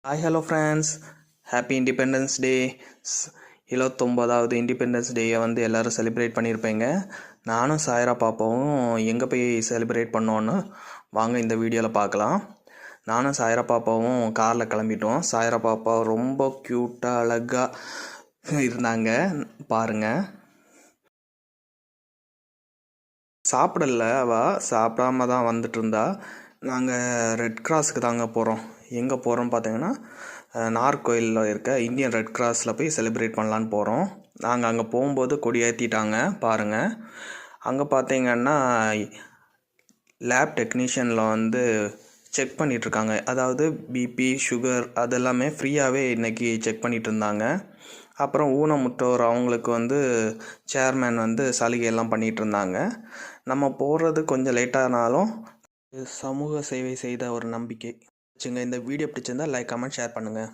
Hi hello friends, happy independence day. 29வது independence டேயை வந்து எல்லோரும் செலிப்ரேட் பண்ணியிருப்பீங்க. நானும் சாய்ரா பாப்பாவும் எங்கே போய் செலிப்ரேட் பண்ணோன்னு வாங்க இந்த வீடியோவில் பார்க்கலாம். நானும் சாய்ரா பாப்பாவும் காரில் கிளம்பிட்டோம். சாய்ரா பாப்பா ரொம்ப க்யூட்டாக அழகாக இருந்தாங்க, பாருங்கள். சாப்பிடல, அவள் சாப்பிடாம தான் வந்துட்டு இருந்தா. நாங்கள் ரெட் கிராஸுக்கு தாங்க போகிறோம். எங்கே போகிறோம் பார்த்தீங்கன்னா, நார்கோயிலில் இருக்க இந்தியன் ரெட் கிராஸில் போய் செலிப்ரேட் பண்ணலான்னு போகிறோம். நாங்கள் அங்கே போகும்போது கொடி ஏற்றிட்டாங்க பாருங்கள். அங்கே பார்த்தீங்கன்னா லேப் டெக்னீஷியனில் வந்து செக் பண்ணிகிட்ருக்காங்க. அதாவது பிபி, சுகர் அதெல்லாமே ஃப்ரீயாகவே இன்றைக்கி செக் பண்ணிகிட்டு இருந்தாங்க. அப்புறம் ஊனமுற்றோர் அவங்களுக்கு வந்து சேர்மேன் வந்து சலுகையெல்லாம் பண்ணிகிட்டு இருந்தாங்க. நம்ம போகிறது கொஞ்சம் லேட்டானாலும் சமூக சேவை செய்த ஒரு நம்பிக்கை வச்சுங்க. இந்த வீடியோ பிடிச்சிருந்தால் லைக், கமெண்ட், ஷேர் பண்ணுங்கள்.